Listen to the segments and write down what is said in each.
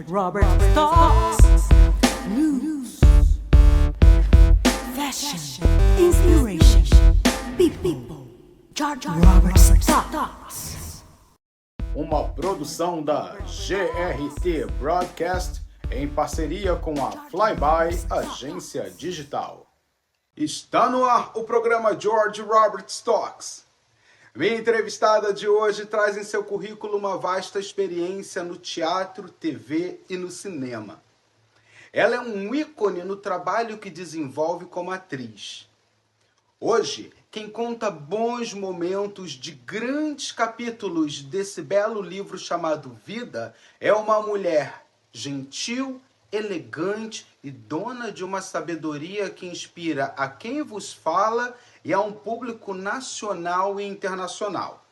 Robert Talks. News, fashion, inspiration, people. George Robert Talks. Uma produção da GRT Broadcast em parceria com a Flyby Agência Digital. Está no ar o programa George Robert Talks. Minha entrevistada de hoje traz em seu currículo uma vasta experiência no teatro, TV e no cinema. Ela é um ícone no trabalho que desenvolve como atriz. Hoje, quem conta bons momentos de grandes capítulos desse belo livro chamado Vida é uma mulher gentil, elegante e dona de uma sabedoria que inspira a quem vos fala e a um público nacional e internacional.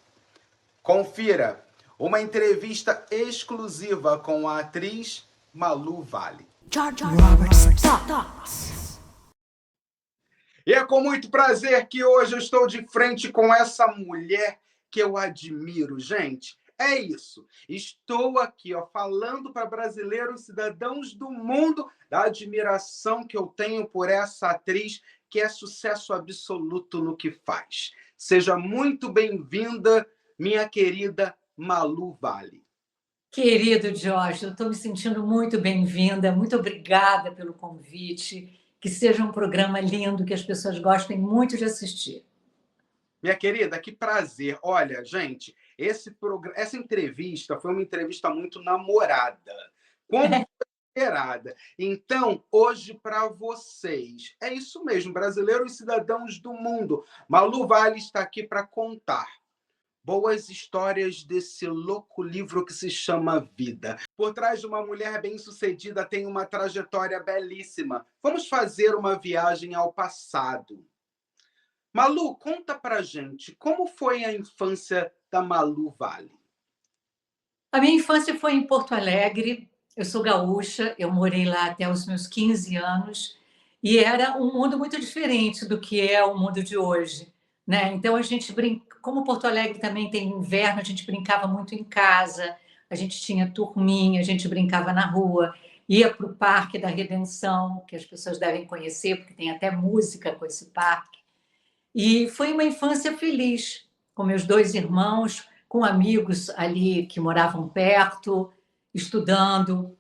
Confira uma entrevista exclusiva com a atriz Malu Vale. George Robert Talks. E é com muito prazer que hoje eu estou de frente com essa mulher que eu admiro, gente. É isso. Estou aqui, falando para brasileiros, cidadãos do mundo, da admiração que eu tenho por essa atriz que é sucesso absoluto no que faz. Seja muito bem-vinda, minha querida Malu Vale. Querido Jorge, eu estou me sentindo muito bem-vinda, muito obrigada pelo convite, que seja um programa lindo, que as pessoas gostem muito de assistir. Minha querida, que prazer. Olha, gente, essa entrevista foi uma entrevista muito namorada. Como foi esperada. Então, hoje, para vocês, é isso mesmo, brasileiros e cidadãos do mundo, Malu Vale está aqui para contar boas histórias desse louco livro que se chama Vida. Por trás de uma mulher bem-sucedida tem uma trajetória belíssima. Vamos fazer uma viagem ao passado. Malu, conta pra gente, como foi a infância da Malu Vale? A minha infância foi em Porto Alegre, eu sou gaúcha, eu morei lá até os meus 15 anos, e era um mundo muito diferente do que é o mundo de hoje, né? Então, a gente brinca, como Porto Alegre também tem inverno, a gente brincava muito em casa, a gente tinha turminha, a gente brincava na rua, ia para o Parque da Redenção, que as pessoas devem conhecer, porque tem até música com esse parque. E foi uma infância feliz, com meus dois irmãos, com amigos ali que moravam perto, estudando.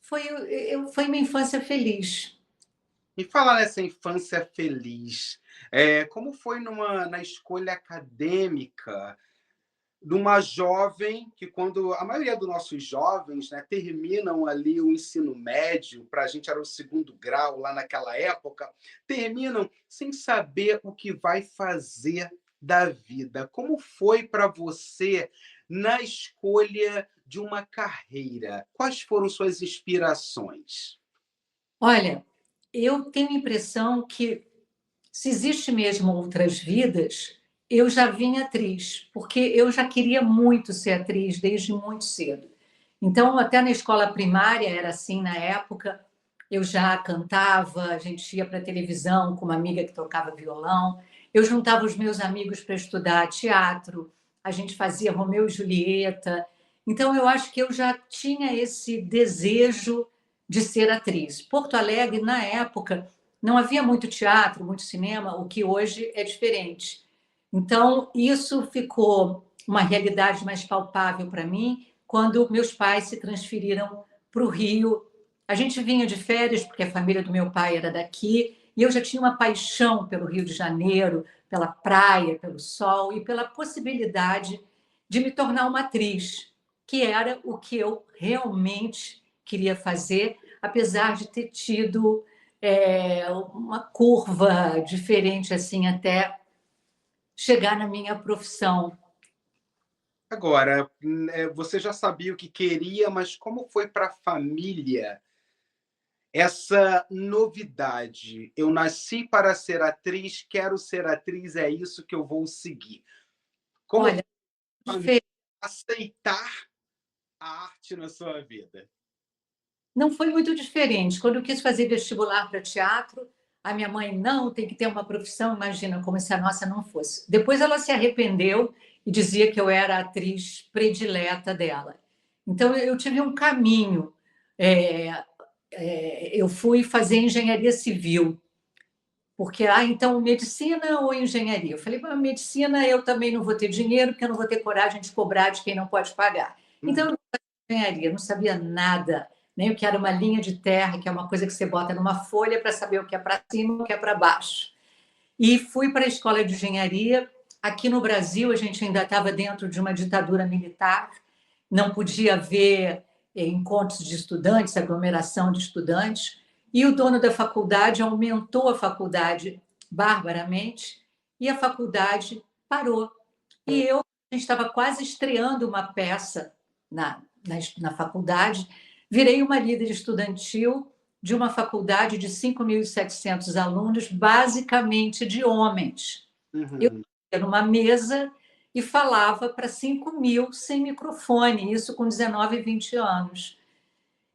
Foi uma infância feliz. Me fala nessa infância feliz. Como foi na escolha acadêmica de uma jovem que, quando a maioria dos nossos jovens, né, terminam ali o ensino médio, para a gente era o segundo grau lá naquela época, terminam sem saber o que vai fazer da vida. Como foi para você na escolha de uma carreira? Quais foram suas inspirações? Olha, eu tenho a impressão que, se existe mesmo outras vidas, eu já vim atriz, porque eu já queria muito ser atriz desde muito cedo. Então, até na escola primária era assim na época, eu já cantava, a gente ia para a televisão com uma amiga que tocava violão, eu juntava os meus amigos para estudar teatro, a gente fazia Romeu e Julieta. Então, eu acho que eu já tinha esse desejo de ser atriz. Porto Alegre, na época, não havia muito teatro, muito cinema, o que hoje é diferente. Então, isso ficou uma realidade mais palpável para mim quando meus pais se transferiram para o Rio. A gente vinha de férias, porque a família do meu pai era daqui, e eu já tinha uma paixão pelo Rio de Janeiro, pela praia, pelo sol e pela possibilidade de me tornar uma atriz, que era o que eu realmente queria fazer, apesar de ter tido uma curva diferente assim até chegar na minha profissão. Agora, você já sabia o que queria, mas como foi para a família essa novidade? Eu nasci para ser atriz, quero ser atriz, é isso que eu vou seguir. Como Olha, foi a família aceitar a arte na sua vida? não foi muito diferente. Quando eu quis fazer vestibular para teatro, a minha mãe, não, tem que ter uma profissão, imagina, como se a nossa não fosse. Depois ela se arrependeu e dizia que eu era a atriz predileta dela. Então eu tive um caminho, eu fui fazer engenharia civil, porque, então, medicina ou engenharia? Eu falei, medicina eu também não vou ter dinheiro, porque eu não vou ter coragem de cobrar de quem não pode pagar. Então, eu vou fazer engenharia, não sabia nada, nem o que era uma linha de terra, que é uma coisa que você bota numa folha para saber o que é para cima e o que é para baixo. E fui para a escola de engenharia. Aqui no Brasil, a gente ainda estava dentro de uma ditadura militar, não podia haver encontros de estudantes, aglomeração de estudantes, e o dono da faculdade aumentou a faculdade barbaramente e a faculdade parou. E a gente estava quase estreando uma peça na faculdade, virei uma líder estudantil de uma faculdade de 5.700 alunos, basicamente de homens. Eu ia numa mesa e falava para 5.000 sem microfone, isso com 19 e 20 anos.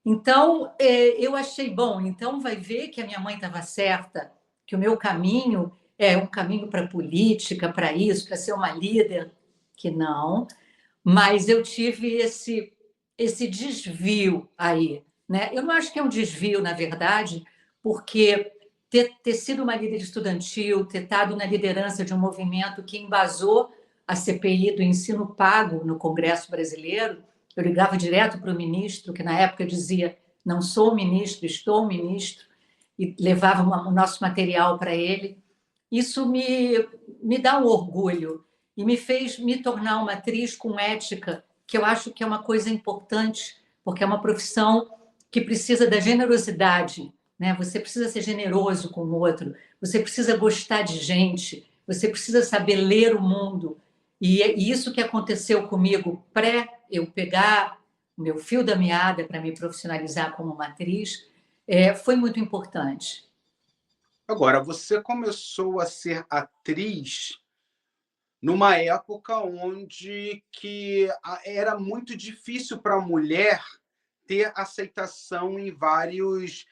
Então, eu achei, bom, então vai ver que a minha mãe estava certa, que o meu caminho é um caminho para a política, para isso, para ser uma líder, que não, mas eu tive esse desvio aí, né? Eu não acho que é um desvio, na verdade, porque ter sido uma líder estudantil, ter estado na liderança de um movimento que embasou a CPI do ensino pago no Congresso Brasileiro, eu ligava direto para o ministro, que na época dizia, não sou ministro, estou ministro, e levava o nosso material para ele. Isso me dá um orgulho e me fez me tornar uma atriz com ética, que eu acho que é uma coisa importante, porque é uma profissão que precisa da generosidade, né? Você precisa ser generoso com o outro, você precisa gostar de gente, você precisa saber ler o mundo. E isso que aconteceu comigo eu pegar o meu fio da meada para me profissionalizar como uma atriz, foi muito importante. Agora, você começou a ser atriz numa época onde era muito difícil para a mulher ter aceitação em vários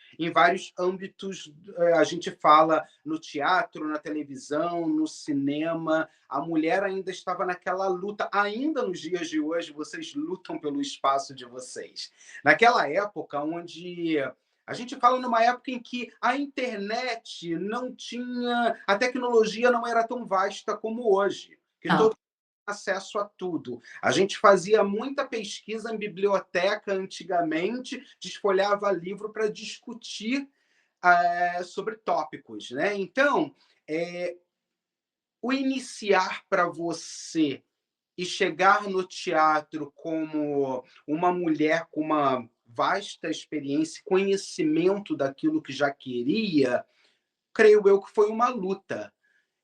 âmbitos. A gente fala no teatro, na televisão, no cinema. A mulher ainda estava naquela luta. Ainda nos dias de hoje, vocês lutam pelo espaço de vocês. Naquela época, onde a gente fala numa época em que a internet não tinha, a tecnologia não era tão vasta como hoje, que todo acesso a tudo. A gente fazia muita pesquisa em biblioteca antigamente, desfolhava livro para discutir sobre tópicos, né? Então, o iniciar para você e chegar no teatro como uma mulher com uma vasta experiência, conhecimento daquilo que já queria, creio eu que foi uma luta.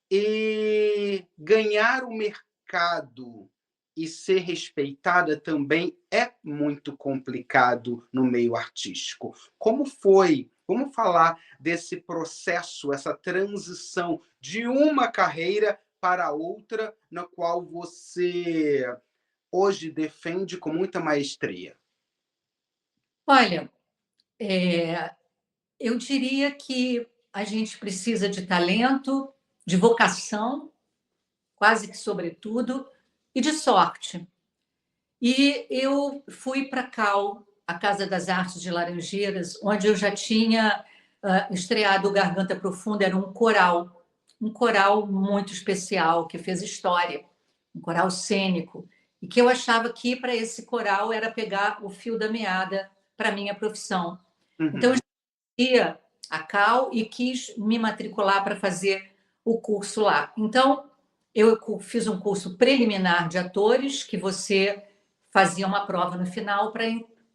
E ganhar o mercado e ser respeitada também é muito complicado no meio artístico. Como foi? Vamos falar desse processo, essa transição de uma carreira para outra, na qual você hoje defende com muita maestria. Olha, eu diria que a gente precisa de talento, de vocação, quase que sobretudo, e de sorte. E eu fui para a CAL, a Casa das Artes de Laranjeiras, onde eu já tinha estreado o Garganta Profunda, era um coral muito especial, que fez história, um coral cênico, e que eu achava que ir para esse coral era pegar o fio da meada para a minha profissão. Então, eu ia a CAL e quis me matricular para fazer o curso lá. Então, eu fiz um curso preliminar de atores, que você fazia uma prova no final para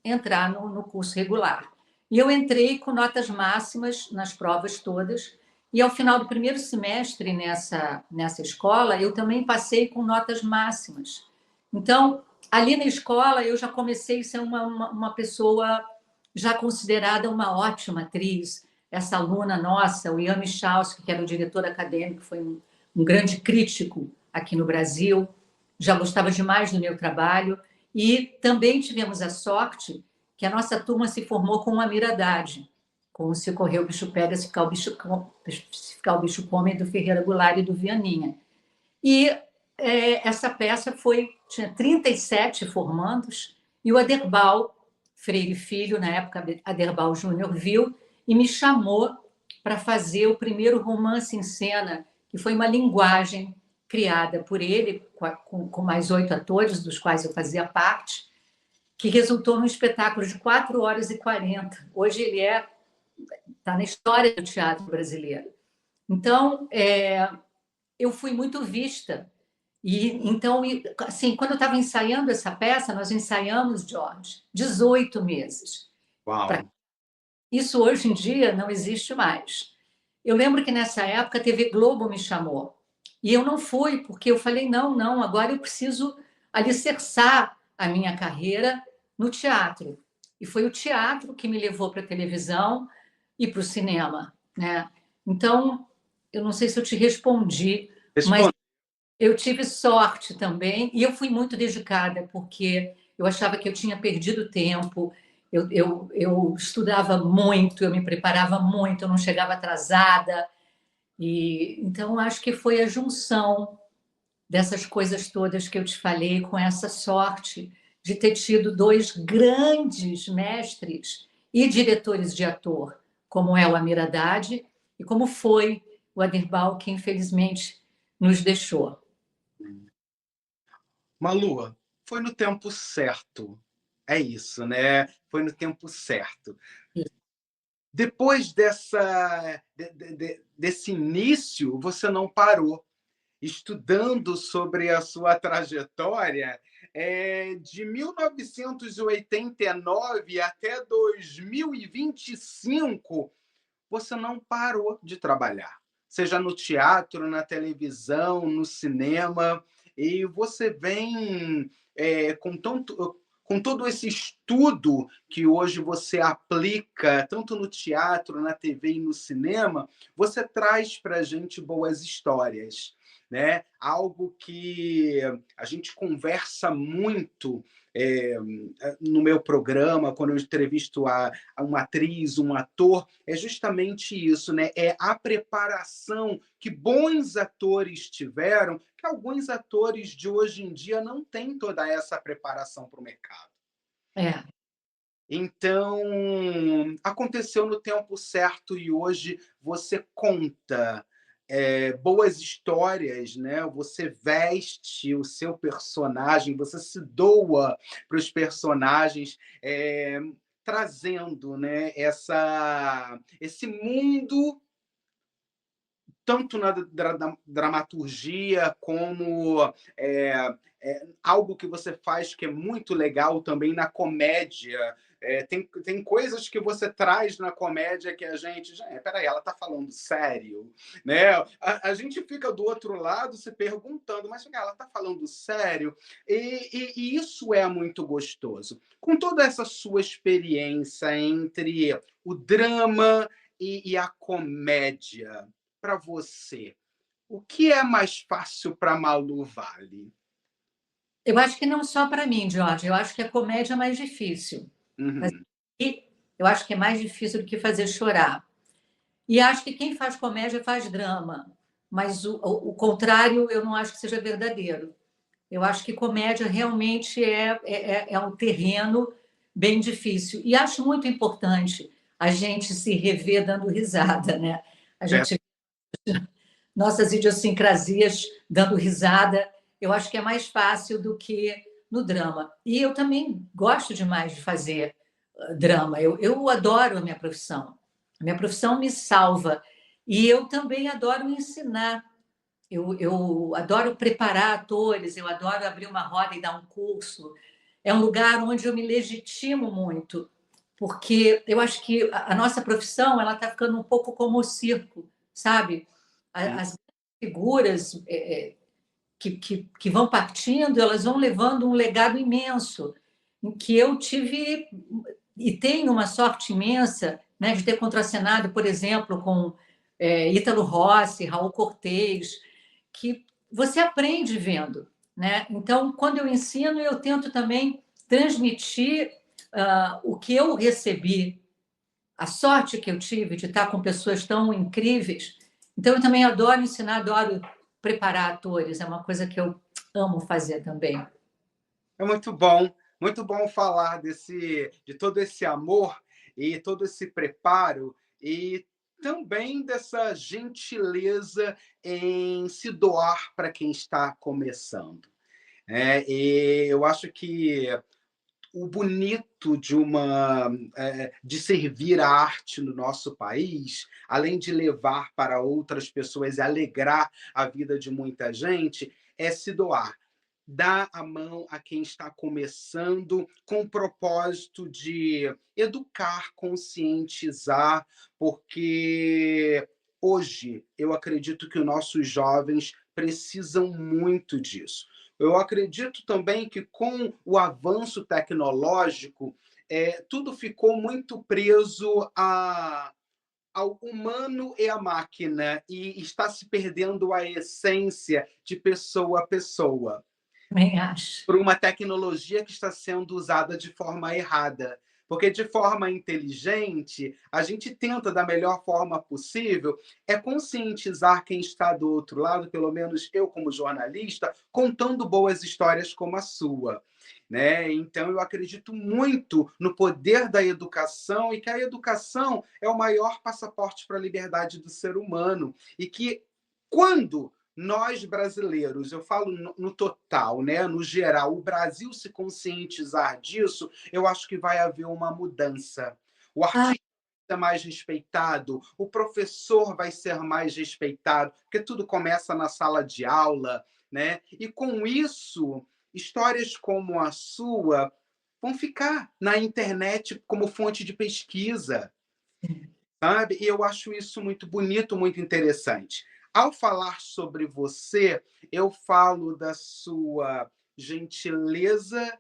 entrar no curso regular. E eu entrei com notas máximas nas provas todas, e ao final do primeiro semestre nessa escola, eu também passei com notas máximas. Então, ali na escola, eu já comecei a ser uma pessoa já considerada uma ótima atriz. Essa aluna nossa, o Ian Michalski, que era o diretor acadêmico, foi um grande crítico aqui no Brasil, já gostava demais do meu trabalho. E também tivemos a sorte que a nossa turma se formou com uma miradade, com o Se Correr o Bicho Pega, Se Ficar o Bicho Come, do Ferreira Goulart e do Vianinha. E essa peça tinha 37 formandos, e o Aderbal Freire Filho, na época Aderbal Júnior viu, e me chamou para fazer o primeiro romance em cena, que foi uma linguagem criada por ele, com mais 8 atores, dos quais eu fazia parte, que resultou num espetáculo de 4 horas e 40. Hoje ele está na história do teatro brasileiro. Então, eu fui muito vista. E então, assim, quando eu estava ensaiando essa peça, nós ensaiamos, Jorge, 18 meses. Uau! Isso hoje em dia não existe mais. Eu lembro que nessa época a TV Globo me chamou. E eu não fui, porque eu falei, não, agora eu preciso alicerçar a minha carreira no teatro. E foi o teatro que me levou para a televisão e para o cinema, né? Então, eu não sei se eu te respondi, mas eu tive sorte também, e eu fui muito dedicada, porque eu achava que eu tinha perdido tempo, eu estudava muito, eu me preparava muito, eu não chegava atrasada. E então, acho que foi a junção dessas coisas todas que eu te falei, com essa sorte de ter tido 2 grandes mestres e diretores de ator, como é o Amir Haddad e como foi o Aderbal, que infelizmente nos deixou. Malu, foi no tempo certo. É isso, né? Foi no tempo certo. Depois desse início, você não parou. Estudando sobre a sua trajetória, de 1989 até 2025, você não parou de trabalhar, seja no teatro, na televisão, no cinema, e você vem com todo esse estudo que hoje você aplica, tanto no teatro, na TV e no cinema, você traz para a gente boas histórias, né? Algo que a gente conversa muito no meu programa, quando eu entrevisto a uma atriz, um ator, é justamente isso, né? É a preparação que bons atores tiveram, que alguns atores de hoje em dia não têm toda essa preparação para o mercado. É. Então, aconteceu no tempo certo e hoje você conta boas histórias, né? Você veste o seu personagem, você se doa para os personagens, trazendo, né, esse mundo tanto na dramaturgia como algo que você faz que é muito legal também na comédia. Tem coisas que você traz na comédia que a gente... Peraí, ela está falando sério? Né? A gente fica do outro lado se perguntando, mas ela está falando sério? E isso é muito gostoso. Com toda essa sua experiência entre o drama e a comédia, para você, o que é mais fácil para Malu Vale? Eu acho que não só para mim, Jorge, eu acho que a comédia é mais difícil. Uhum. E eu acho que é mais difícil do que fazer chorar. E acho que quem faz comédia faz drama, mas o contrário eu não acho que seja verdadeiro. Eu acho que comédia realmente é um terreno bem difícil. E acho muito importante a gente se rever dando risada, né? A gente nossas idiosincrasias dando risada, eu acho que é mais fácil do que no drama. E eu também gosto demais de fazer drama. Eu adoro a minha profissão. A minha profissão me salva. E eu também adoro ensinar. Eu adoro preparar atores, eu adoro abrir uma roda e dar um curso. É um lugar onde eu me legitimo muito, porque eu acho que a nossa profissão ela está ficando um pouco como o circo, sabe? As figuras que vão partindo, elas vão levando um legado imenso, em que eu tive e tenho uma sorte imensa, né, de ter contracenado, por exemplo, com Ítalo Rossi, Raul Cortez, que você aprende vendo, né? Então, quando eu ensino, eu tento também transmitir o que eu recebi, a sorte que eu tive de estar com pessoas tão incríveis. Então, eu também adoro ensinar, adoro preparar atores, é uma coisa que eu amo fazer também. É muito bom, Muito bom falar de todo esse amor e todo esse preparo e também dessa gentileza em se doar para quem está começando. E eu acho que o bonito de servir a arte no nosso país, além de levar para outras pessoas e alegrar a vida de muita gente, é se doar. Dar a mão a quem está começando com o propósito de educar, conscientizar, porque hoje eu acredito que os nossos jovens precisam muito disso. Eu acredito também que com o avanço tecnológico, tudo ficou muito preso ao humano e à máquina, e está se perdendo a essência de pessoa a pessoa Também acho. por uma tecnologia que está sendo usada de forma errada. Porque de forma inteligente, a gente tenta, da melhor forma possível, conscientizar quem está do outro lado, pelo menos eu como jornalista, contando boas histórias como a sua. Né? Então, eu acredito muito no poder da educação e que a educação é o maior passaporte para a liberdade do ser humano. E que, quando nós brasileiros, eu falo no total, né, no geral, o Brasil se conscientizar disso, eu acho que vai haver uma mudança. O artista é mais respeitado, o professor vai ser mais respeitado, porque tudo começa na sala de aula, né? E com isso, histórias como a sua vão ficar na internet como fonte de pesquisa, sabe? E eu acho isso muito bonito, muito interessante. Ao falar sobre você, eu falo da sua gentileza,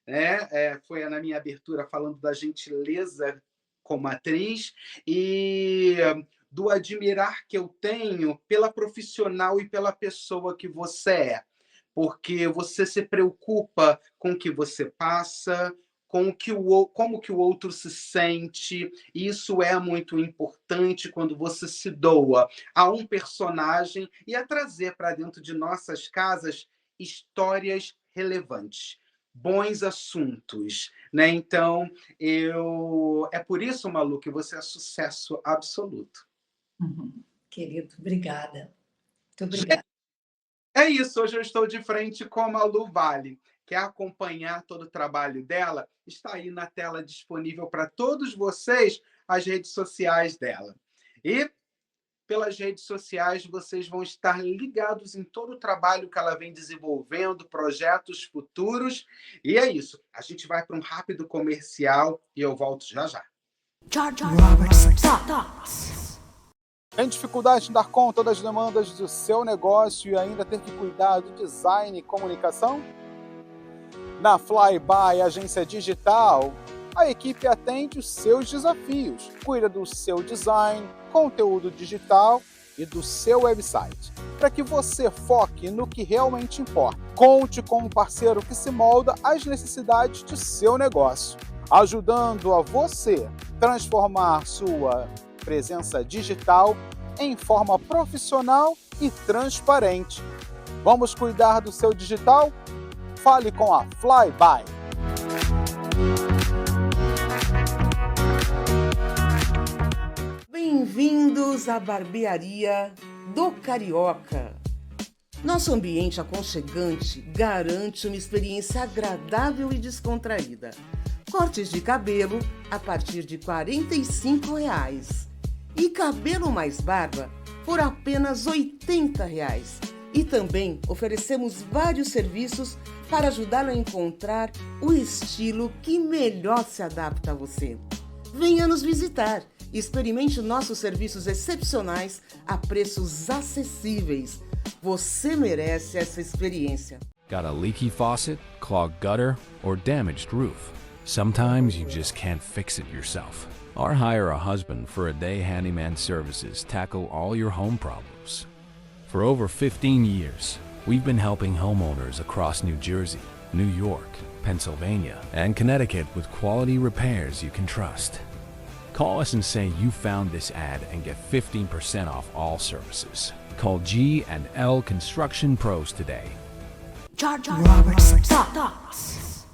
né? Foi na minha abertura falando da gentileza como atriz e do admirar que eu tenho pela profissional e pela pessoa que você é, porque você se preocupa com o que você passa, como que o outro se sente. Isso é muito importante quando você se doa a um personagem e a trazer para dentro de nossas casas histórias relevantes, bons assuntos, né? Então, é por isso, Malu, que você é sucesso absoluto. Querido, obrigada. Muito obrigada. É isso, hoje eu estou de frente com a Malu Vale. Quer acompanhar todo o trabalho dela? Está aí na tela disponível para todos vocês as redes sociais dela. E pelas redes sociais vocês vão estar ligados em todo o trabalho que ela vem desenvolvendo, projetos futuros. E é isso. A gente vai para um rápido comercial e eu volto já já. Robert's Thoughts. Tem dificuldade em dar conta das demandas do seu negócio e ainda ter que cuidar do design e comunicação? Na Flyby Agência Digital, a equipe atende os seus desafios, cuida do seu design, conteúdo digital e do seu website, para que você foque no que realmente importa. Conte com um parceiro que se molda às necessidades do seu negócio, ajudando a você transformar sua presença digital em forma profissional e transparente. Vamos cuidar do seu digital? Fale com a Flyby. Bem-vindos à barbearia do Carioca. Nosso ambiente aconchegante garante uma experiência agradável e descontraída. Cortes de cabelo a partir de R$ 45. E cabelo mais barba por apenas R$ 80. E também oferecemos vários serviços para ajudá-lo a encontrar o estilo que melhor se adapta a você. Venha nos visitar e experimente nossos serviços excepcionais a preços acessíveis. Você merece essa experiência. Got a leaky faucet, clogged gutter, or damaged roof? Sometimes you just can't fix it yourself. Or hire a husband for a day handyman services tackle all your home problems. For over 15 years, we've been helping homeowners across New Jersey, New York, Pennsylvania, and Connecticut with quality repairs you can trust. Call us and say you found this ad and get 15% off all services. Call G&L Construction Pros today. Robert's Thoughts.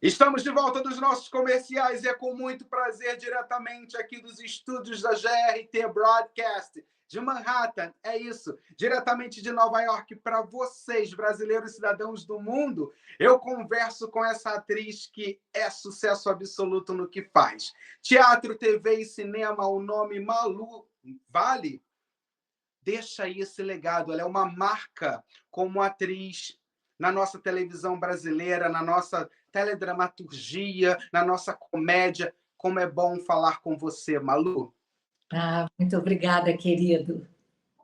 Estamos de volta dos nossos comerciais e é com muito prazer, diretamente aqui dos estúdios da GRT Broadcast, de Manhattan, é isso, diretamente de Nova York, para vocês, brasileiros cidadãos do mundo, eu converso com essa atriz que é sucesso absoluto no que faz. Teatro, TV e cinema, o nome Malu Vale deixa aí esse legado, ela é uma marca como atriz na nossa televisão brasileira, na nossa teledramaturgia, na nossa comédia. Como é bom falar com você, Malu. Muito obrigada, querido.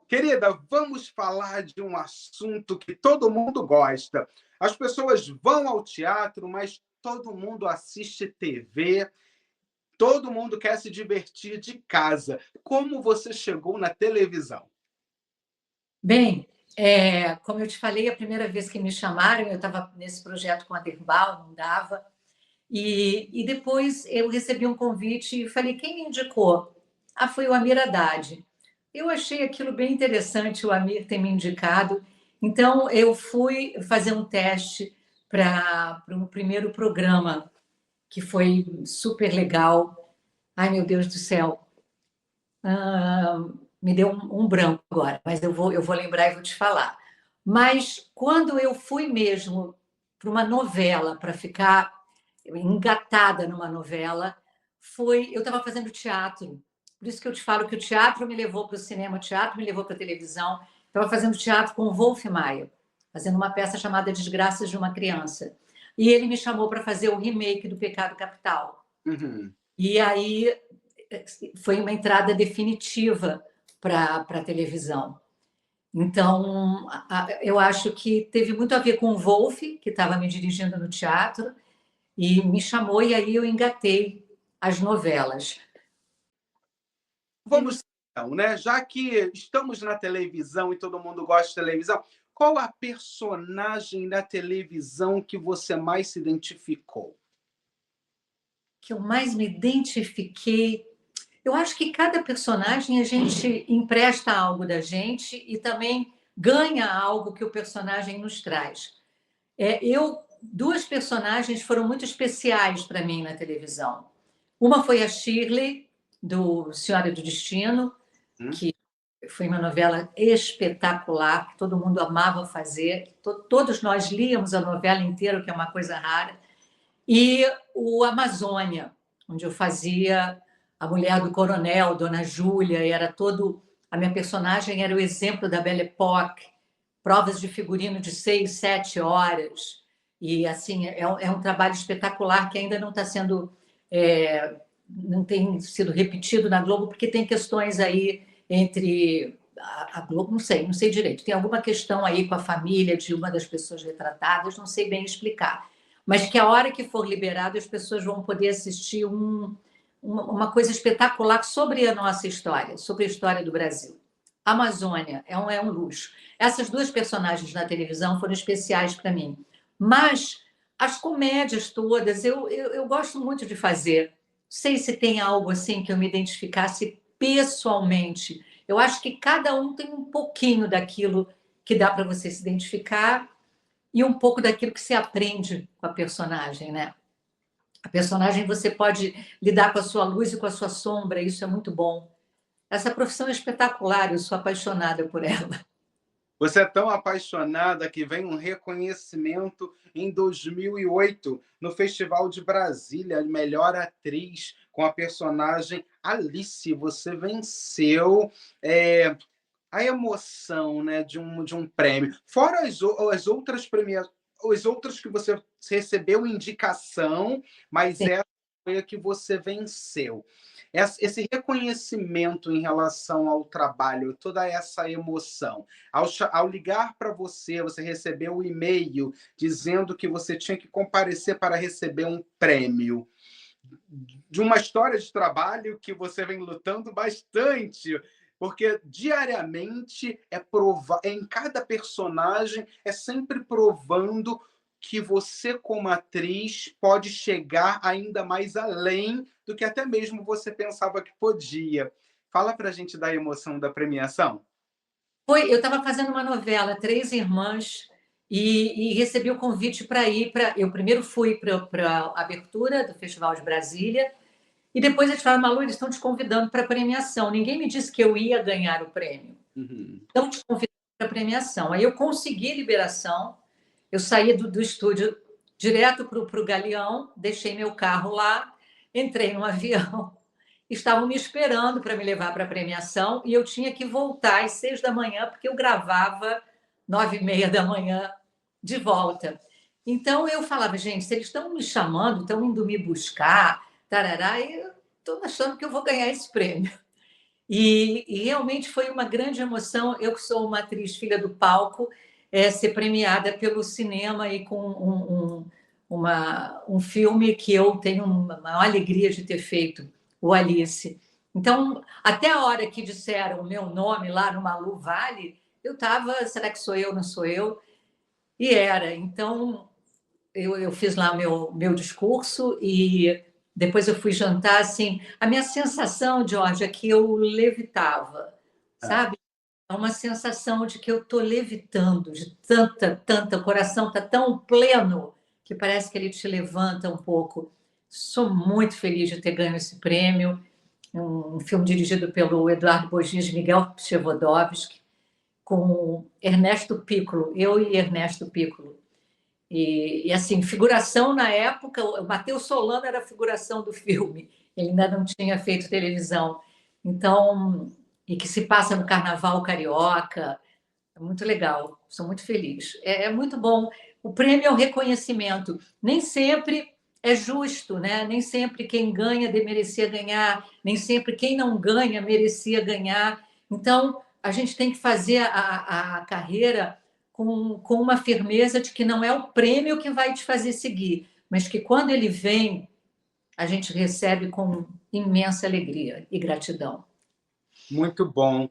Querida, vamos falar de um assunto que todo mundo gosta. As pessoas vão ao teatro, mas todo mundo assiste TV, todo mundo quer se divertir de casa. Como você chegou na televisão? Bem, como eu te falei, a primeira vez que me chamaram, eu estava nesse projeto com a Derbal, não dava, e depois eu recebi um convite e falei, quem me indicou? Foi o Amir Haddad. Eu achei aquilo bem interessante, o Amir ter me indicado, então eu fui fazer um teste para um primeiro programa, que foi super legal. Ai, meu Deus do céu. Me deu um branco agora, mas eu vou lembrar e vou te falar. Mas quando eu fui mesmo para uma novela, para ficar engatada numa novela, eu estava fazendo teatro. Por isso que eu te falo que o teatro me levou para o cinema, o teatro me levou para a televisão. Estava fazendo teatro com o Wolf Maia, fazendo uma peça chamada Desgraças de uma Criança. E ele me chamou para fazer o remake do Pecado Capital. Uhum. E aí foi uma entrada definitiva para a televisão. Então, eu acho que teve muito a ver com o Wolf, que estava me dirigindo no teatro, e me chamou, e aí eu engatei as novelas. Vamos então, né? Já que estamos na televisão e todo mundo gosta de televisão, qual a personagem da televisão que você mais se identificou? Que eu mais me identifiquei. Eu acho que cada personagem a gente empresta algo da gente e também ganha algo que o personagem nos traz. Duas personagens foram muito especiais para mim na televisão. Uma foi a Shirley, do Senhora do Destino, que foi uma novela espetacular, que todo mundo amava fazer. Todos nós líamos a novela inteira, o que é uma coisa rara. E o Amazônia, onde eu fazia a mulher do coronel, Dona Júlia, e era todo... A minha personagem era o exemplo da Belle Époque, provas de figurino de 6, 7 horas. E, assim, é um trabalho espetacular que ainda não está sendo... não tem sido repetido na Globo, porque tem questões aí entre a Globo, não sei direito. Tem alguma questão aí com a família de uma das pessoas retratadas, não sei bem explicar. Mas que a hora que for liberado, as pessoas vão poder assistir uma coisa espetacular sobre a nossa história, sobre a história do Brasil. A Amazônia é um luxo. Essas duas personagens na televisão foram especiais para mim. Mas as comédias todas, eu gosto muito de fazer. Não sei se tem algo assim que eu me identificasse pessoalmente. Eu acho que cada um tem um pouquinho daquilo que dá para você se identificar e um pouco daquilo que se aprende com a personagem, né? A personagem você pode lidar com a sua luz e com a sua sombra, isso é muito bom. Essa profissão é espetacular, eu sou apaixonada por ela. Você é tão apaixonada que vem um reconhecimento em 2008 no Festival de Brasília, Melhor Atriz, com a personagem Alice. Você venceu a emoção, né, de um prêmio. Fora as outras premiações, os outros que você recebeu indicação, mas essa foi a que você venceu. Esse reconhecimento em relação ao trabalho, toda essa emoção. Ao ligar para você, você recebeu um e-mail dizendo que você tinha que comparecer para receber um prêmio. De uma história de trabalho que você vem lutando bastante, porque diariamente em cada personagem é sempre provando que você, como atriz, pode chegar ainda mais além do que até mesmo você pensava que podia. Fala para a gente da emoção da premiação. Eu estava fazendo uma novela, Três Irmãs, e recebi o convite para ir para. Eu primeiro fui para a abertura do Festival de Brasília, e depois eles falaram: Malu, eles estão te convidando para a premiação. Ninguém me disse que eu ia ganhar o prêmio. Uhum. Estão te convidando para a premiação. Aí eu consegui liberação, eu saí do estúdio direto para o Galeão, deixei meu carro lá, entrei no avião, estavam me esperando para me levar para a premiação, e eu tinha que voltar às 6 da manhã, porque eu gravava 9h30 da manhã de volta. Então eu falava: gente, se eles estão me chamando, estão indo me buscar, tarará, eu estou achando que eu vou ganhar esse prêmio. E realmente foi uma grande emoção. Eu, que sou uma atriz filha do palco, ser premiada pelo cinema e com um filme que eu tenho uma maior alegria de ter feito, o Alice. Então, até a hora que disseram o meu nome lá no Malu Vale, eu estava: será que sou eu, não sou eu? E era. Então, eu fiz lá meu discurso, e depois eu fui jantar. Assim, a minha sensação, George, é que eu levitava, sabe? É uma sensação de que eu estou levitando, de o coração está tão pleno que parece que ele te levanta um pouco. Sou muito feliz de ter ganho esse prêmio. Um filme dirigido pelo Eduardo Bogias, Miguel Pchevodovski, com Ernesto Piccolo, eu e Ernesto Piccolo. E assim, figuração na época, o Matheus Solano era a figuração do filme, ele ainda não tinha feito televisão. Então, e que se passa no Carnaval Carioca, é muito legal, sou muito feliz. É muito bom. O prêmio é o reconhecimento. Nem sempre é justo, né? Nem sempre quem ganha merecia ganhar, nem sempre quem não ganha merecia ganhar. Então, a gente tem que fazer a carreira com uma firmeza de que não é o prêmio que vai te fazer seguir, mas que quando ele vem, a gente recebe com imensa alegria e gratidão. Muito bom.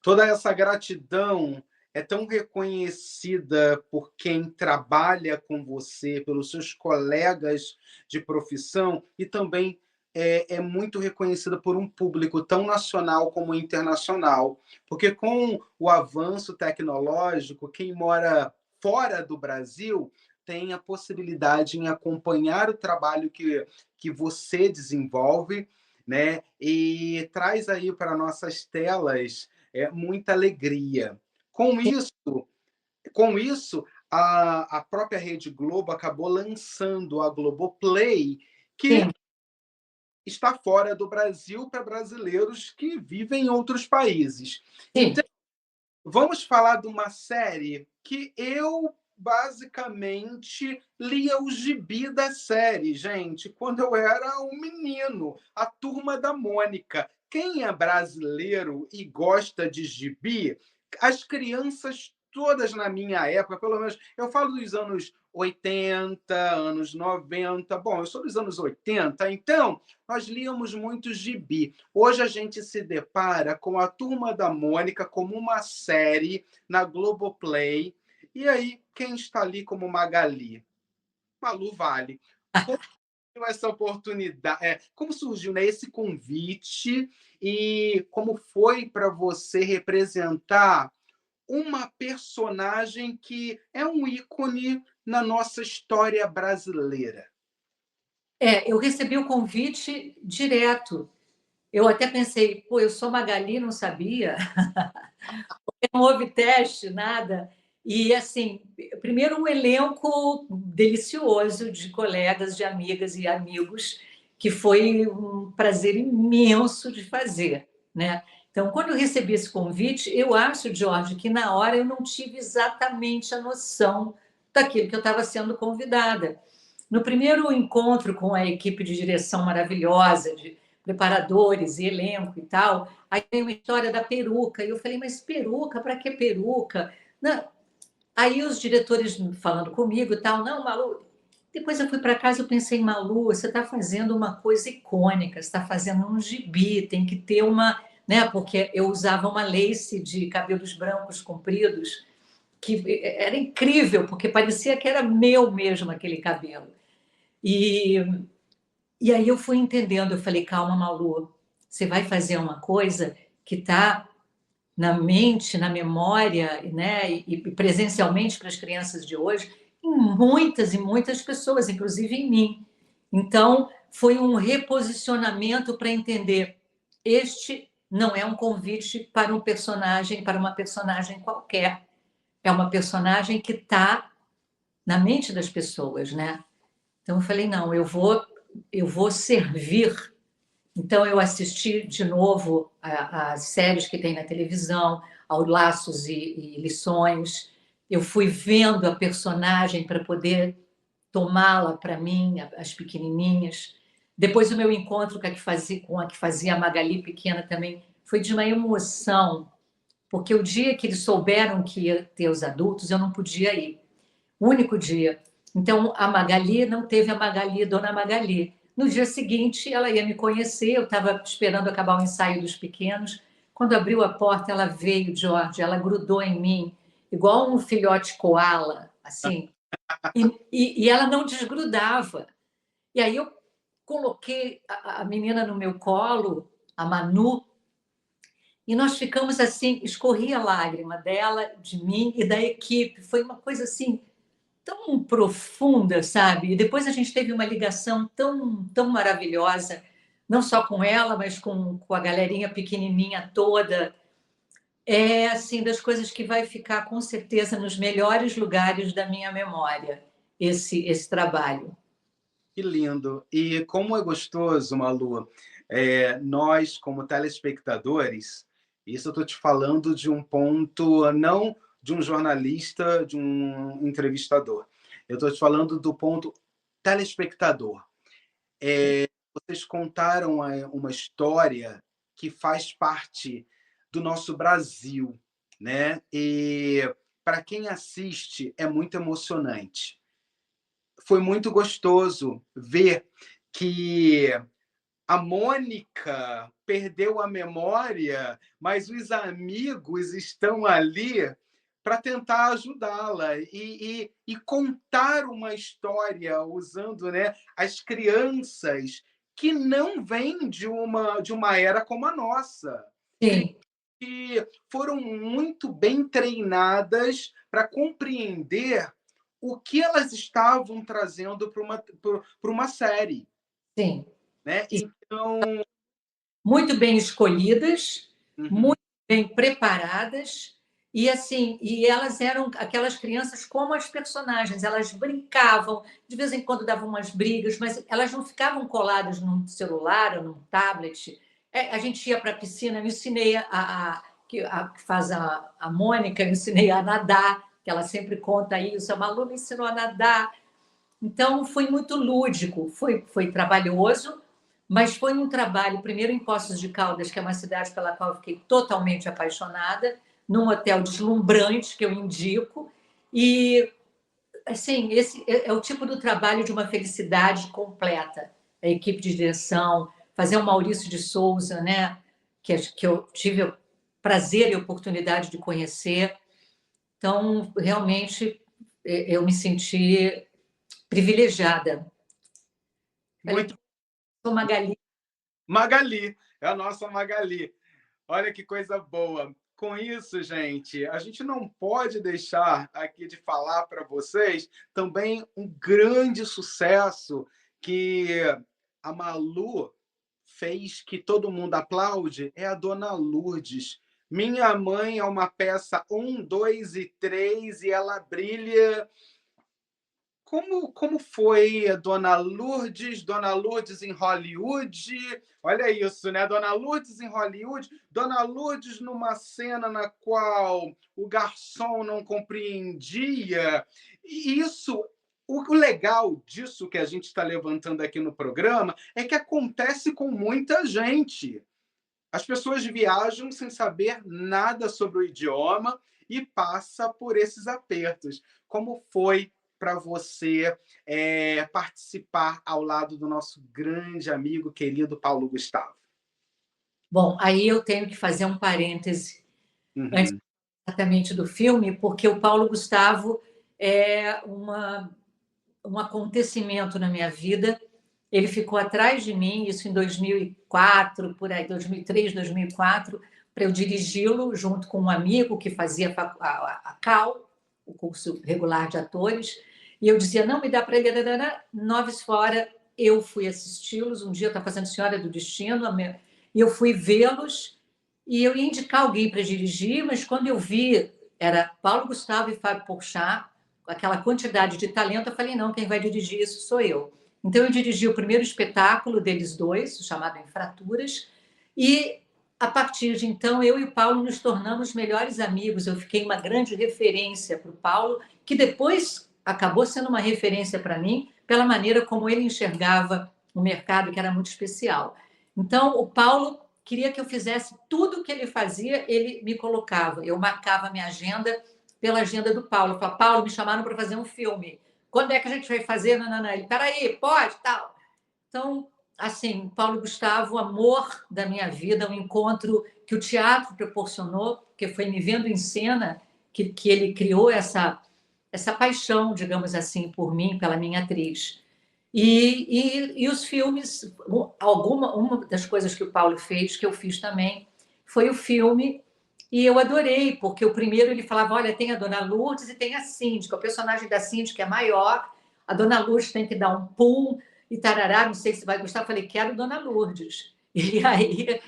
Toda essa gratidão é tão reconhecida por quem trabalha com você, pelos seus colegas de profissão, e também é muito reconhecida por um público tão nacional como internacional. Porque com o avanço tecnológico, quem mora fora do Brasil tem a possibilidade em acompanhar o trabalho que você desenvolve, né? E traz aí para nossas telas muita alegria. Com isso, a própria Rede Globo acabou lançando a Globoplay, que Sim, está fora do Brasil para brasileiros que vivem em outros países. sim. Então, vamos falar de uma série que eu basicamente lia o gibi da série, gente, quando eu era um menino, a Turma da Mônica. Quem é brasileiro e gosta de gibi, as crianças todas na minha época, pelo menos, eu falo dos anos 80, anos 90, bom, eu sou dos anos 80, então nós líamos muito gibi. Hoje a gente se depara com a Turma da Mônica como uma série na Globoplay. E aí, quem está ali como Magali? Malu Vale. Como surgiu essa oportunidade? Como surgiu, né, esse convite e como foi para você representar uma personagem que é um ícone na nossa história brasileira? Eu recebi o convite direto. Eu até pensei: pô, eu sou Magali, não sabia. Não houve teste, nada. E, assim, primeiro, um elenco delicioso de colegas, de amigas e amigos, que foi um prazer imenso de fazer, né? Então, quando eu recebi esse convite, eu acho, Jorge, que na hora eu não tive exatamente a noção daquilo que eu estava sendo convidada. No primeiro encontro com a equipe de direção maravilhosa, de preparadores e elenco e tal, aí tem uma história da peruca. E eu falei: mas peruca? Para que peruca? Não. Aí os diretores falando comigo e tal: não, Malu. Depois eu fui para casa e pensei: Malu, você está fazendo uma coisa icônica, você está fazendo um gibi, tem que ter uma. Né? Porque eu usava uma lace de cabelos brancos compridos, que era incrível, porque parecia que era meu mesmo aquele cabelo. E, e aí eu fui entendendo, eu falei: calma, Malu, você vai fazer uma coisa que está na mente, na memória, né, e presencialmente para as crianças de hoje, em muitas e muitas pessoas, inclusive em mim. Então, foi um reposicionamento para entender: este não é um convite para uma personagem qualquer, é uma personagem que está na mente das pessoas, né? Então eu falei, não, eu vou servir. Então eu assisti de novo as séries que tem na televisão, ao Laços e Lições. Eu fui vendo a personagem para poder tomá-la para mim, as pequenininhas. Depois o meu encontro com a que fazia a Magali pequena também foi de uma emoção, porque o dia que eles souberam que ia ter os adultos, eu não podia ir. O único dia. Então, a Magali não teve a Magali, Dona Magali. No dia seguinte, ela ia me conhecer, eu estava esperando acabar o ensaio dos pequenos. Quando abriu a porta, ela veio, George, ela grudou em mim, igual um filhote koala, assim, e ela não desgrudava. E aí eu coloquei a menina no meu colo, a Manu, e nós ficamos assim, escorria a lágrima dela, de mim e da equipe. Foi uma coisa assim tão profunda, sabe? E depois a gente teve uma ligação tão maravilhosa, não só com ela, mas com a galerinha pequenininha toda. É assim das coisas que vai ficar com certeza nos melhores lugares da minha memória, esse trabalho. Que lindo! E como é gostoso, Malu, nós, como telespectadores, isso eu estou te falando de um ponto, não de um jornalista, de um entrevistador. Eu estou te falando do ponto telespectador. Vocês contaram uma história que faz parte do nosso Brasil, né? E para quem assiste é muito emocionante. Foi muito gostoso ver que a Mônica perdeu a memória, mas os amigos estão ali para tentar ajudá-la e contar uma história usando, né, as crianças que não vêm de uma era como a nossa, Sim, que foram muito bem treinadas para compreender o que elas estavam trazendo para uma série, sim. né? Então, Muito bem escolhidas, uhum, muito bem preparadas, e assim, e elas eram aquelas crianças como as personagens, elas brincavam, de vez em quando davam umas brigas, mas elas não ficavam coladas num celular ou num tablet. A gente ia para a piscina, eu ensinei que faz a Mônica, eu ensinei a nadar, que ela sempre conta isso, a Malu me ensinou a nadar. Então, foi muito lúdico, foi trabalhoso, mas foi um trabalho, primeiro em Poços de Caldas, que é uma cidade pela qual eu fiquei totalmente apaixonada, num hotel deslumbrante que eu indico, e assim, esse é o tipo do trabalho de uma felicidade completa. A equipe de direção, fazer o Maurício de Souza, né, que eu tive o prazer e a oportunidade de conhecer. Então, realmente, eu me senti privilegiada. muito. Sou Magali. Magali, é a nossa Magali. Olha que coisa boa. Com isso, gente, a gente não pode deixar aqui de falar para vocês também um grande sucesso que a Malu fez, que todo mundo aplaude, é a Dona Lourdes. Minha Mãe é uma peça 1, 2 e 3 e ela brilha. Como foi a Dona Lourdes em Hollywood? Olha isso, né? Dona Lourdes em Hollywood, Dona Lourdes numa cena na qual o garçom não compreendia. E isso, o legal disso que a gente está levantando aqui no programa é que acontece com muita gente. As pessoas viajam sem saber nada sobre o idioma e passa por esses apertos. Como foi para você participar ao lado do nosso grande amigo querido Paulo Gustavo? Bom, aí eu tenho que fazer um parêntese antes Uhum. exatamente do filme, porque o Paulo Gustavo é um acontecimento na minha vida. Ele ficou atrás de mim, isso em 2004, por aí, 2003, 2004, para eu dirigi-lo junto com um amigo que fazia a CAL, o curso regular de atores, e eu dizia, não, me dá para ele, noves fora, eu fui assisti-los, um dia eu estava fazendo Senhora do Destino, e eu fui vê-los, e eu ia indicar alguém para dirigir, mas quando eu vi, era Paulo Gustavo e Fábio Porchat, aquela quantidade de talento, eu falei, não, quem vai dirigir isso sou eu. Então, eu dirigi o primeiro espetáculo deles dois, chamado Infraturas, e, a partir de então, eu e o Paulo nos tornamos melhores amigos. Eu fiquei uma grande referência para o Paulo, que depois acabou sendo uma referência para mim, pela maneira como ele enxergava o mercado, que era muito especial. Então, o Paulo queria que eu fizesse tudo o que ele fazia, ele me colocava. Eu marcava a minha agenda pela agenda do Paulo. Eu falava, Paulo, me chamaram para fazer um filme. Quando é que a gente vai fazer? Não. Ele, peraí, pode, tal. Então, assim, Paulo Gustavo, o amor da minha vida, um encontro que o teatro proporcionou, porque foi me vendo em cena que ele criou essa paixão, digamos assim, por mim, pela minha atriz. E os filmes, uma das coisas que o Paulo fez, que eu fiz também, foi o filme, e eu adorei, porque o primeiro ele falava, olha, tem a Dona Lourdes e tem a Síndica, o personagem da Síndica é maior, a Dona Lourdes tem que dar um pum, e tarará, não sei se vai gostar, eu falei, quero Dona Lourdes. E aí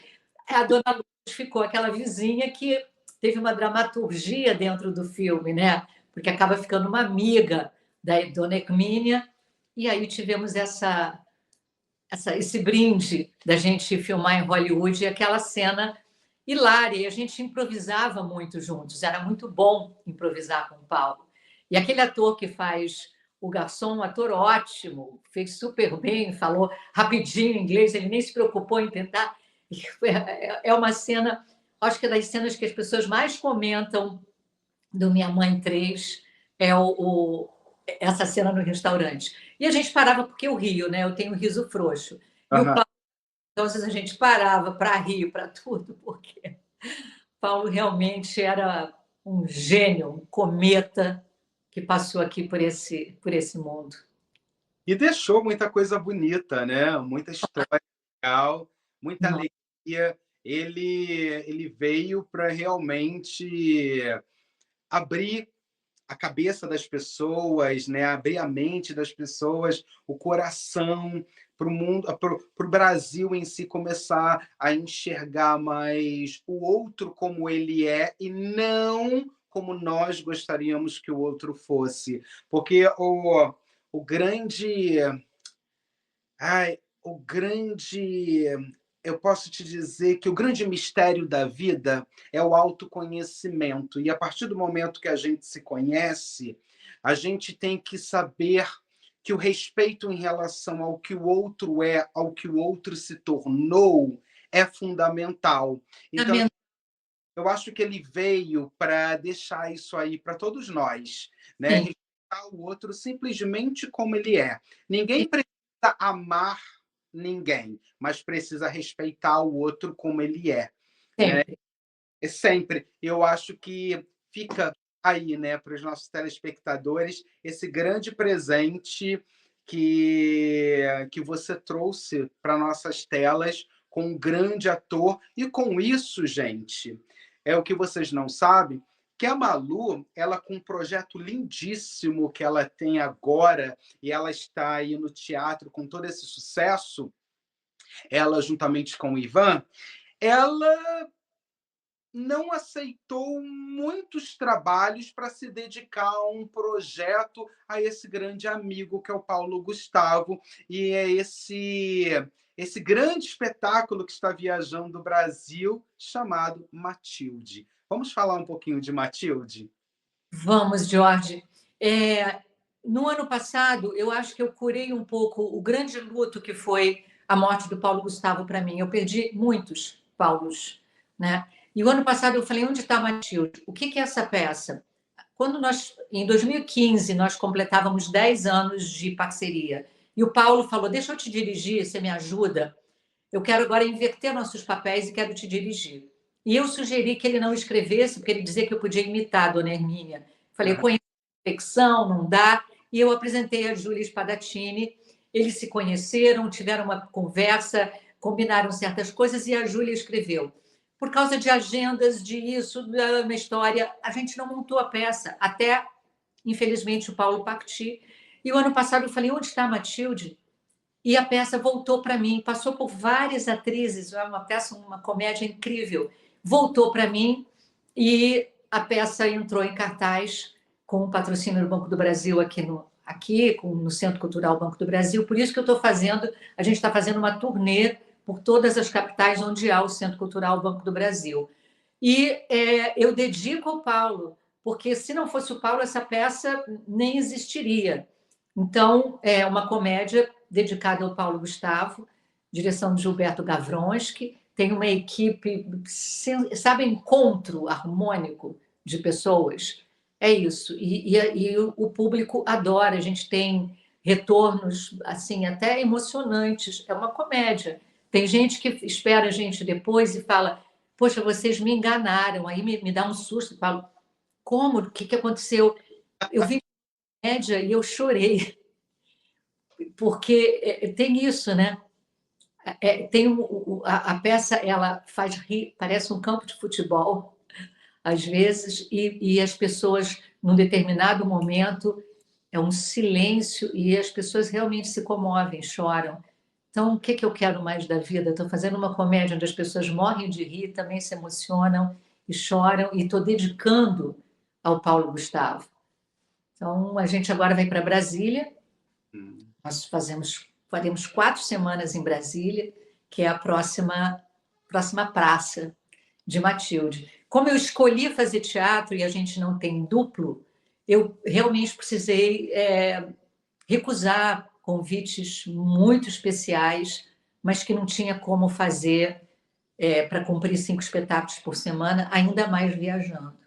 a Dona Lourdes ficou aquela vizinha que teve uma dramaturgia dentro do filme, né? Porque acaba ficando uma amiga da Dona Hermínia, e aí tivemos esse brinde da gente filmar em Hollywood e aquela cena hilária, e a gente improvisava muito juntos, era muito bom improvisar com o Paulo. E aquele ator que faz o garçom, um ator ótimo, fez super bem, falou rapidinho inglês, ele nem se preocupou em tentar. É uma cena, acho que é das cenas que as pessoas mais comentam do Minha Mãe 3, essa cena no restaurante. E a gente parava porque eu rio, né? Eu tenho um riso frouxo. E o Paulo, então, a gente parava para rir, para tudo, porque Paulo realmente era um gênio, um cometa que passou aqui por esse mundo. E deixou muita coisa bonita, né? Muita história legal, muita alegria. Ele veio para realmente abrir a cabeça das pessoas, né? Abrir a mente das pessoas, o coração, para o mundo, para o Brasil em si começar a enxergar mais o outro como ele é e não como nós gostaríamos que o outro fosse. Porque o grande... o grande... Eu posso te dizer que o grande mistério da vida é o autoconhecimento. E a partir do momento que a gente se conhece, a gente tem que saber que o respeito em relação ao que o outro é, ao que o outro se tornou, é fundamental. Então, eu acho que ele veio para deixar isso aí para todos nós, né? Respeitar o outro simplesmente como ele é. Ninguém precisa amar ninguém, mas precisa respeitar o outro como ele é. Sempre. Né? É sempre. Eu acho que fica aí, né, para os nossos telespectadores, esse grande presente que você trouxe para nossas telas com um grande ator. E com isso, gente, é o que vocês não sabem, que a Malu, ela com um projeto lindíssimo que ela tem agora, e ela está aí no teatro com todo esse sucesso, ela juntamente com o Ivan, ela não aceitou muitos trabalhos para se dedicar a um projeto, a esse grande amigo que é o Paulo Gustavo, e é esse grande espetáculo que está viajando o Brasil, chamado Matilde. Vamos falar um pouquinho de Matilde? Vamos, Jorge. No ano passado, eu acho que eu curei um pouco o grande luto que foi a morte do Paulo Gustavo para mim. Eu perdi muitos Paulos, né? E o ano passado eu falei, onde está Matilde? O que é essa peça? Quando em 2015, nós completávamos 10 anos de parceria, e o Paulo falou, deixa eu te dirigir, você me ajuda? Eu quero agora inverter nossos papéis e quero te dirigir. E eu sugeri que ele não escrevesse, porque ele dizia que eu podia imitar a Dona Hermínia. Falei, eu conheço a ficção, não dá. E eu apresentei a Júlia Spadatini, eles se conheceram, tiveram uma conversa, combinaram certas coisas e a Júlia escreveu. por causa de agendas, de isso, da uma história, a gente não montou a peça, até, infelizmente, o Paulo partir. E o ano passado eu falei, onde está a Matilde? E a peça voltou para mim, passou por várias atrizes, é uma peça, uma comédia incrível. Voltou para mim e a peça entrou em cartaz com o patrocínio do Banco do Brasil no Centro Cultural Banco do Brasil. Por isso que a gente está fazendo uma turnê por todas as capitais onde há o Centro Cultural Banco do Brasil. E eu dedico ao Paulo, porque se não fosse o Paulo, essa peça nem existiria. Então, é uma comédia dedicada ao Paulo Gustavo, direção de Gilberto Gavronski, tem uma equipe, sabe, encontro harmônico de pessoas. É isso. E o público adora. A gente tem retornos assim até emocionantes. É uma comédia. Tem gente que espera a gente depois e fala: poxa, vocês me enganaram. Aí me dá um susto. Eu falo: como? O que aconteceu? Eu vi comédia e eu chorei. Porque tem isso, né? A peça, ela faz rir, parece um campo de futebol, às vezes, e as pessoas, num determinado momento, é um silêncio e as pessoas realmente se comovem, choram. Então, o que eu quero mais da vida? Estou fazendo uma comédia onde as pessoas morrem de rir, também se emocionam e choram, e estou dedicando ao Paulo Gustavo. Então, a gente agora vai para Brasília. Nós faremos 4 semanas em Brasília, que é a próxima praça de Matilde. Como eu escolhi fazer teatro e a gente não tem duplo, eu realmente precisei recusar convites muito especiais, mas que não tinha como fazer para cumprir 5 espetáculos por semana, ainda mais viajando.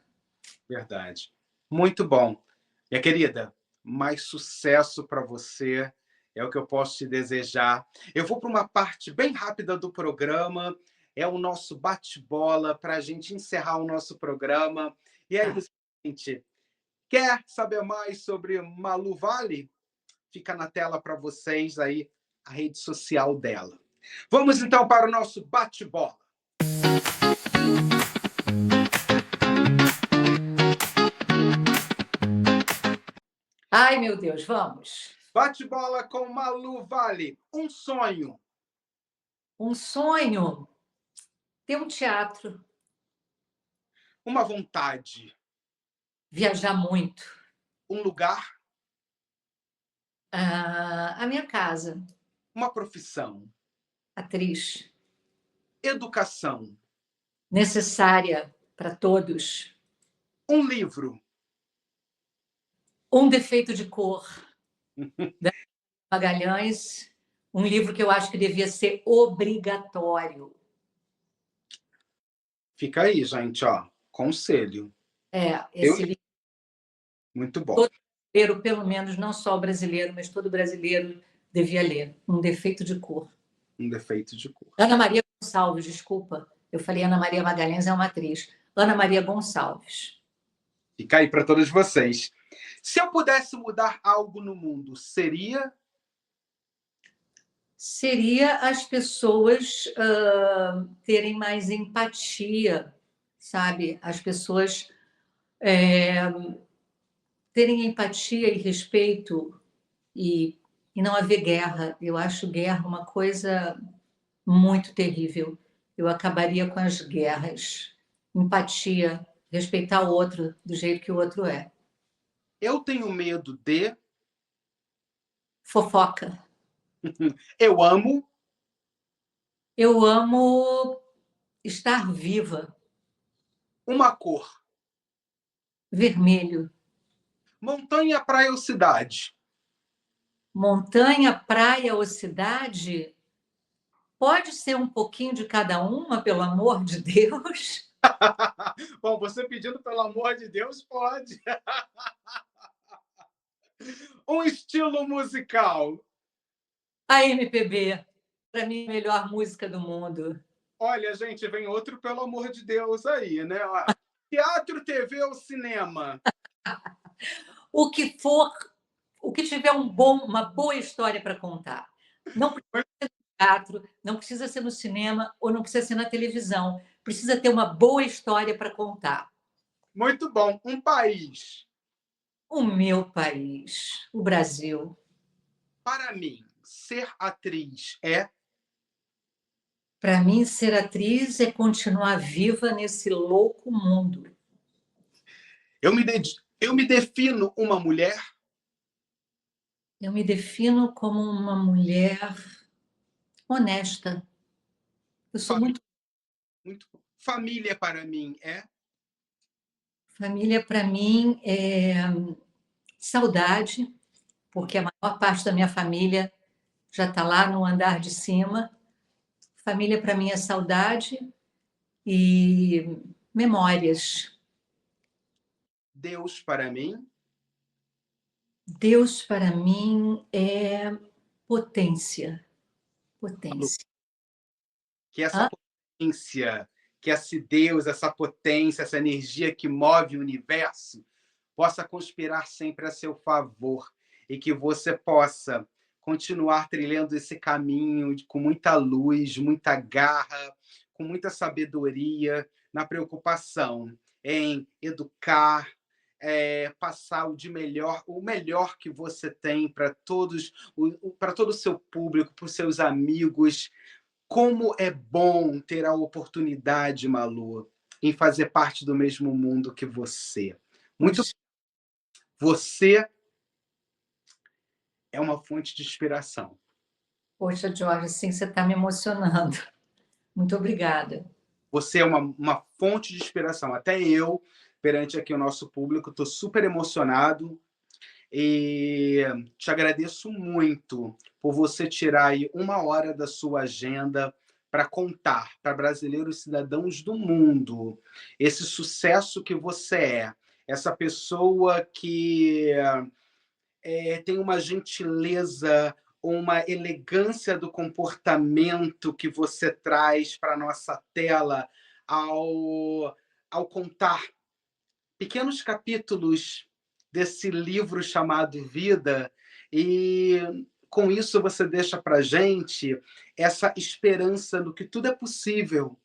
Verdade. Muito bom. Minha querida, mais sucesso para você. É o que eu posso te desejar. Eu vou para uma parte bem rápida do programa. É o nosso bate-bola para a gente encerrar o nosso programa. E aí, gente, quer saber mais sobre Malu Vale? Fica na tela para vocês aí a rede social dela. Vamos então para o nosso bate-bola. Ai, meu Deus, vamos. Bate-bola com Malu Vale. Um sonho. Um sonho. Ter um teatro. Uma vontade. Viajar muito. Um lugar. A minha casa. Uma profissão. Atriz. Educação. Necessária para todos. Um livro. Um defeito de cor. Da Magalhães. Um livro que eu acho que devia ser obrigatório. Fica aí, gente, ó. Conselho. Esse livro. Muito bom. Todo brasileiro, pelo menos, não só o brasileiro, mas todo brasileiro devia ler. Um defeito de cor. Um defeito de cor. Ana Maria Gonçalves, desculpa. Eu falei Ana Maria Magalhães, é uma atriz. Ana Maria Gonçalves. Fica aí para todos vocês. Se eu pudesse mudar algo no mundo, seria as pessoas terem mais empatia, sabe? As pessoas terem empatia e respeito e não haver guerra. Eu acho guerra uma coisa muito terrível. Eu acabaria com as guerras. Empatia, respeitar o outro do jeito que o outro é. eu tenho medo de, Fofoca. eu amo, Eu amo estar viva. uma cor, Vermelho. montanha, praia ou cidade. Montanha, praia ou cidade? Pode ser um pouquinho de cada uma, pelo amor de Deus? Bom, você pedindo pelo amor de Deus, pode. Um estilo musical. A MPB, para mim, a melhor música do mundo. Olha, gente, vem outro pelo amor de Deus aí, né? Teatro, TV ou cinema? O que for, o que tiver uma boa história para contar. Não precisa ser no teatro, não precisa ser no cinema ou não precisa ser na televisão. precisa ter uma boa história para contar. Muito bom. Um país. O meu país, o Brasil. Para mim, ser atriz é Para mim, ser atriz é continuar viva nesse louco mundo. eu me defino uma mulher. Eu me defino como uma mulher honesta. Eu sou muito Muito família para mim é família para mim é saudade, porque a maior parte da minha família já está lá no andar de cima. Família para mim é saudade e memórias. Deus para mim. Deus para mim é potência. Potência. Que essa potência, que esse Deus, essa potência, essa energia que move o universo possa conspirar sempre a seu favor e que você possa continuar trilhando esse caminho com muita luz, muita garra, com muita sabedoria, na preocupação em educar, passar o melhor que você tem para para todo o seu público, para os seus amigos. Como é bom ter a oportunidade, Malu, em fazer parte do mesmo mundo que você. Muito. Você é uma fonte de inspiração. Poxa, Jorge, assim você está me emocionando. Muito obrigada. Você é uma fonte de inspiração. Até eu, perante aqui o nosso público, estou super emocionado e te agradeço muito por você tirar aí 1 hora da sua agenda para contar para brasileiros cidadãos do mundo esse sucesso que você é. Essa pessoa que tem uma gentileza, uma elegância do comportamento que você traz para a nossa tela ao contar pequenos capítulos desse livro chamado Vida, e com isso você deixa para a gente essa esperança do que tudo é possível.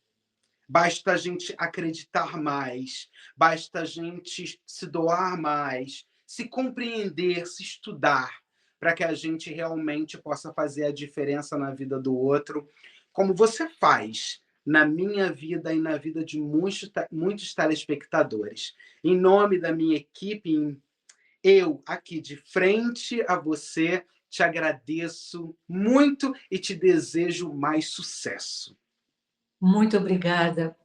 Basta a gente acreditar mais, basta a gente se doar mais, se compreender, se estudar, para que a gente realmente possa fazer a diferença na vida do outro, como você faz na minha vida e na vida de muitos telespectadores. Em nome da minha equipe, eu aqui de frente a você te agradeço muito e te desejo mais sucesso. Muito obrigada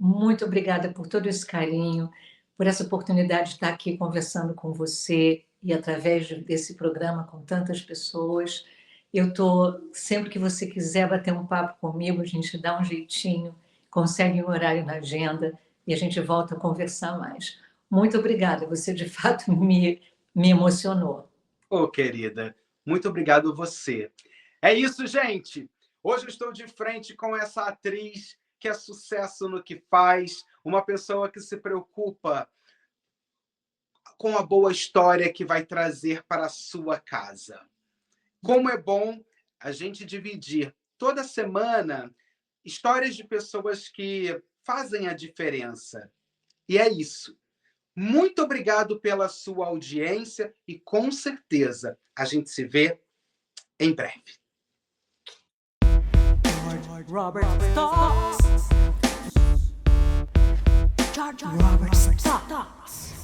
por todo esse carinho, por essa oportunidade de estar aqui conversando com você e através desse programa com tantas pessoas. Eu estou, sempre que você quiser bater um papo comigo, a gente dá um jeitinho, consegue um horário na agenda e a gente volta a conversar mais. Muito obrigada, você de fato me emocionou. Ô, querida, muito obrigado você. É isso, gente. Hoje eu estou de frente com essa atriz que é sucesso no que faz, uma pessoa que se preocupa com a boa história que vai trazer para a sua casa. Como é bom a gente dividir toda semana histórias de pessoas que fazem a diferença. E é isso. Muito obrigado pela sua audiência e, com certeza, a gente se vê em breve. Robert Thoughts. Robert's Thoughts.